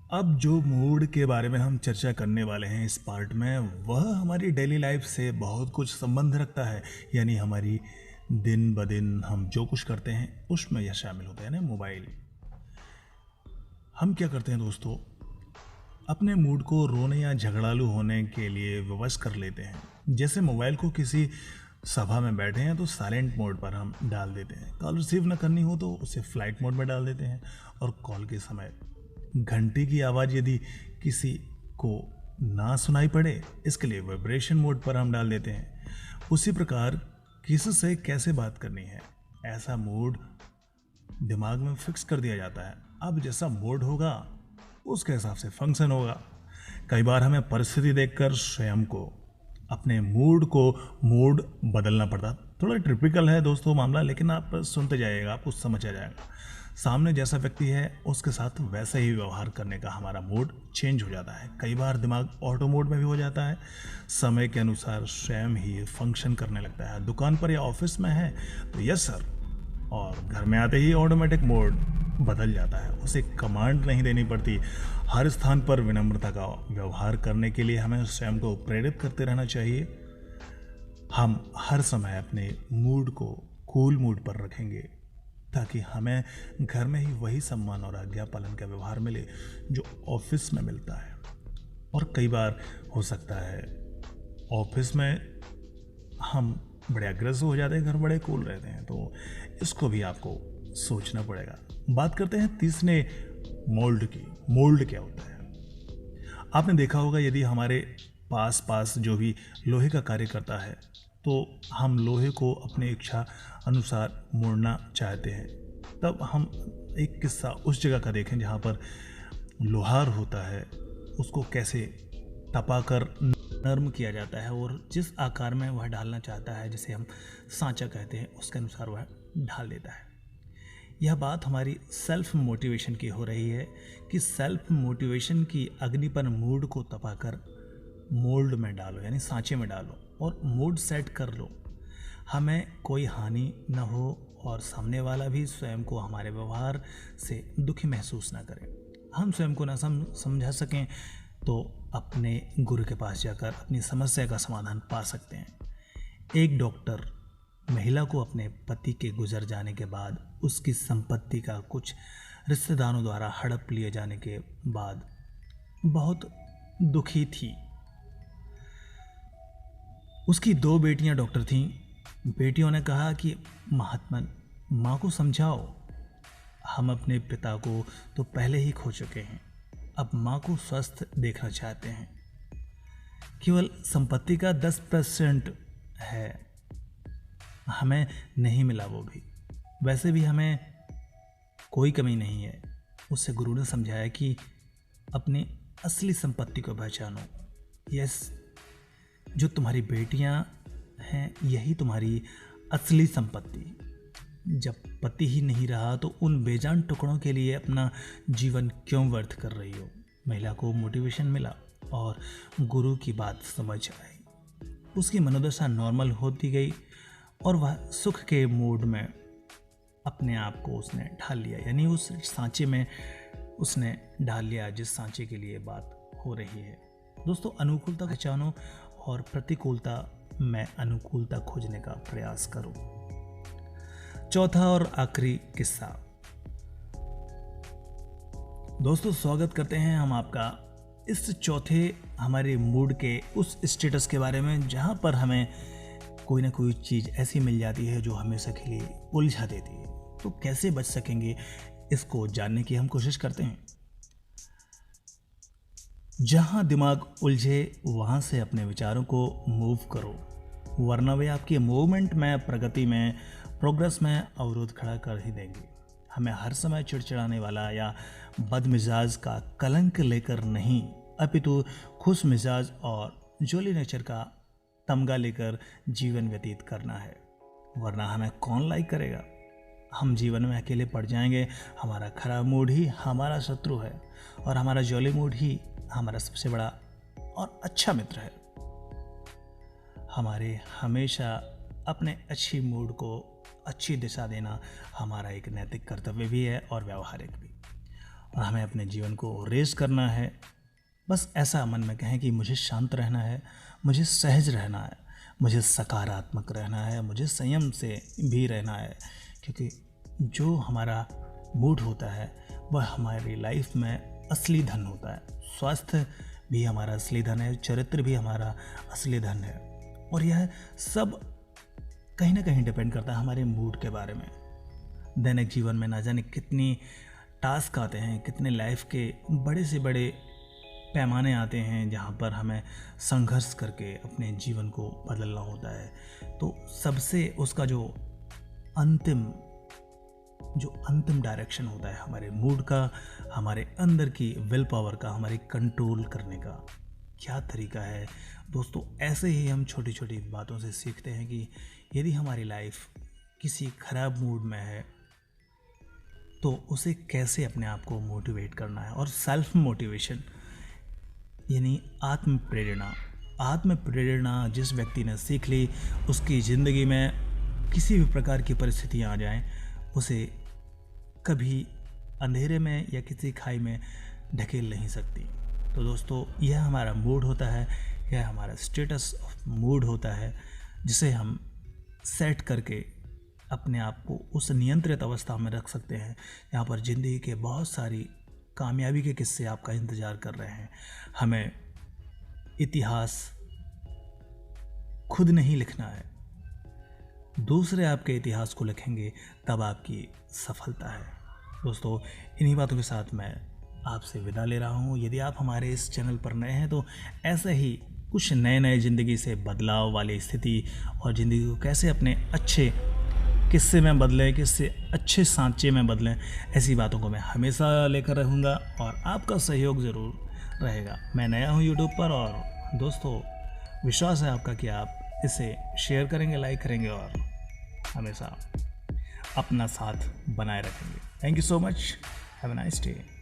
अब जो मूड के बारे में हम चर्चा करने वाले हैं इस पार्ट में, वह हमारी डेली लाइफ से बहुत कुछ संबंध रखता है। यानी हमारी दिन ब दिन हम जो कुछ करते हैं उसमें यह शामिल होता है ना, मोबाइल। हम क्या करते हैं दोस्तों, अपने मूड को रोने या झगड़ालू होने के लिए विवश कर लेते हैं। जैसे मोबाइल को किसी सभा में बैठे हैं तो साइलेंट मोड पर हम डाल देते हैं, कॉल रिसीव न करनी हो तो उसे फ्लाइट मोड में डाल देते हैं, और कॉल के समय घंटी की आवाज़ यदि किसी को ना सुनाई पड़े इसके लिए वाइब्रेशन मोड पर हम डाल देते हैं। उसी प्रकार किससे कैसे बात करनी है, ऐसा मोड दिमाग में फिक्स कर दिया जाता है। अब जैसा मोड होगा उसके हिसाब से फंक्शन होगा। कई बार हमें परिस्थिति देखकर स्वयं को, अपने मूड बदलना पड़ता। थोड़ा टिपिकल है दोस्तों मामला, लेकिन आप सुनते जाइएगा, आपको समझ आ जाएगा। सामने जैसा व्यक्ति है उसके साथ वैसे ही व्यवहार करने का हमारा मूड चेंज हो जाता है। कई बार दिमाग ऑटो मोड में भी हो जाता है, समय के अनुसार स्वयं ही फंक्शन करने लगता है। दुकान पर या ऑफिस में है तो यस सर, और घर में आते ही ऑटोमेटिक मोड बदल जाता है। उसे कमांड नहीं देनी पड़ती। हर स्थान पर विनम्रता का व्यवहार करने के लिए हमें स्वयं को प्रेरित करते रहना चाहिए। हम हर समय अपने मूड को कूल मूड पर रखेंगे ताकि हमें घर में ही वही सम्मान और आज्ञा पालन का व्यवहार मिले जो ऑफिस में मिलता है। और कई बार हो सकता है ऑफिस में हम बड़े अग्रेसिव हो जाते हैं, घर बड़े कूल रहते हैं, तो इसको भी आपको सोचना पड़ेगा। बात करते हैं तीसरे मोल्ड की। मोल्ड क्या होता है? आपने देखा होगा, यदि हमारे पास जो भी लोहे का कार्य करता है तो हम लोहे को अपनी इच्छा अनुसार मोड़ना चाहते हैं। तब हम एक किस्सा उस जगह का देखें जहाँ पर लोहार होता है, उसको कैसे तपाकर नर्म किया जाता है और जिस आकार में वह ढालना चाहता है, जिसे हम सांचा कहते हैं, उसके अनुसार वह ढाल देता है। यह बात हमारी सेल्फ मोटिवेशन की हो रही है कि सेल्फ मोटिवेशन की अग्नि पर मूड को तपाकर मोल्ड में डालो, यानी सांचे में डालो और मूड सेट कर लो। हमें कोई हानि न हो और सामने वाला भी स्वयं को हमारे व्यवहार से दुखी महसूस ना करे। हम स्वयं को ना समझा सकें तो अपने गुरु के पास जाकर अपनी समस्या का समाधान पा सकते हैं। एक डॉक्टर महिला को अपने पति के गुजर जाने के बाद उसकी संपत्ति का कुछ रिश्तेदारों द्वारा हड़प लिए जाने के बाद बहुत दुखी थी। उसकी 2 बेटियां डॉक्टर थीं। बेटियों ने कहा कि महात्मन, माँ को समझाओ, हम अपने पिता को तो पहले ही खो चुके हैं, अब माँ को स्वस्थ देखना चाहते हैं। केवल संपत्ति का 10% है, हमें नहीं मिला वो भी। वैसे भी हमें कोई कमी नहीं है। उससे गुरु ने समझाया कि अपनी असली संपत्ति को पहचानो। यस, जो तुम्हारी बेटियां हैं यही तुम्हारी असली संपत्ति। जब पति ही नहीं रहा तो उन बेजान टुकड़ों के लिए अपना जीवन क्यों व्यर्थ कर रही हो? महिला को मोटिवेशन मिला और गुरु की बात समझ आई। उसकी मनोदशा नॉर्मल होती गई और वह सुख के मूड में अपने आप को उसने ढाल लिया, यानी उस सांचे में उसने ढाल लिया जिस सांचे के लिए बात हो रही है। दोस्तों, अनुकूलता पहचानो और प्रतिकूलता में अनुकूलता खोजने का प्रयास करो। चौथा और आखिरी किस्सा। दोस्तों, स्वागत करते हैं हम आपका इस चौथे हमारे मूड के उस स्टेटस के बारे में जहां पर हमें कोई ना कोई चीज़ ऐसी मिल जाती है जो हमेशा के लिए उलझा देती है। तो कैसे बच सकेंगे, इसको जानने की हम कोशिश करते हैं। जहां दिमाग उलझे वहां से अपने विचारों को मूव करो, वरना वे आपकी मूवमेंट में, प्रगति में, प्रोग्रेस में अवरोध खड़ा कर ही देंगे। हमें हर समय चिड़चिड़ाने वाला या बदमिजाज का कलंक लेकर नहीं, अपितु खुश मिजाज और जोली नेचर का तमगा लेकर जीवन व्यतीत करना है, वरना हमें कौन लाइक करेगा। हम जीवन में अकेले पड़ जाएंगे। हमारा खराब मूड ही हमारा शत्रु है और हमारा जॉली मूड ही हमारा सबसे बड़ा और अच्छा मित्र है। हमारे हमेशा अपने अच्छी मूड को अच्छी दिशा देना हमारा एक नैतिक कर्तव्य भी है और व्यावहारिक भी। और हमें अपने जीवन को रेस करना है। बस ऐसा मन में कहें कि मुझे शांत रहना है, मुझे सहज रहना है, मुझे सकारात्मक रहना है, मुझे संयम से भी रहना है, क्योंकि जो हमारा मूड होता है वह हमारी लाइफ में असली धन होता है। स्वास्थ्य भी हमारा असली धन है, चरित्र भी हमारा असली धन है, और यह सब कहीं ना कहीं डिपेंड करता है हमारे मूड के बारे में। दैनिक जीवन में ना जाने कितनी टास्क आते हैं, कितने लाइफ के बड़े से बड़े पैमाने आते हैं जहाँ पर हमें संघर्ष करके अपने जीवन को बदलना होता है। तो सबसे उसका जो अंतिम डायरेक्शन होता है हमारे मूड का, हमारे अंदर की विल पावर का, हमारी कंट्रोल करने का क्या तरीका है दोस्तों। ऐसे ही हम छोटी छोटी बातों से सीखते हैं कि यदि हमारी लाइफ किसी खराब मूड में है तो उसे कैसे अपने आप को मोटिवेट करना है। और सेल्फ मोटिवेशन यानी आत्म प्रेरणा जिस व्यक्ति ने सीख ली, उसकी ज़िंदगी में किसी भी प्रकार की परिस्थितियाँ आ जाएं, उसे कभी अंधेरे में या किसी खाई में ढकेल नहीं सकती। तो दोस्तों, यह हमारा मूड होता है, यह हमारा स्टेटस ऑफ मूड होता है, जिसे हम सेट करके अपने आप को उस नियंत्रित अवस्था में रख सकते हैं जहाँ पर ज़िंदगी के बहुत सारी कामयाबी के किस्से आपका इंतज़ार कर रहे हैं। हमें इतिहास खुद नहीं लिखना है, दूसरे आपके इतिहास को लिखेंगे, तब आपकी सफलता है। दोस्तों, इन्हीं बातों के साथ मैं आपसे विदा ले रहा हूँ। यदि आप हमारे इस चैनल पर नए हैं तो ऐसे ही कुछ नए ज़िंदगी से बदलाव वाली स्थिति और ज़िंदगी को कैसे अपने अच्छे किस्से में बदलें, किससे अच्छे सांचे में बदलें, ऐसी बातों को मैं हमेशा लेकर रहूँगा और आपका सहयोग ज़रूर रहेगा। मैं नया हूँ यूट्यूब पर, और दोस्तों विश्वास है आपका कि आप इसे शेयर करेंगे, लाइक करेंगे और हमेशा अपना साथ बनाए रखेंगे। Thank you so much. Have a nice day.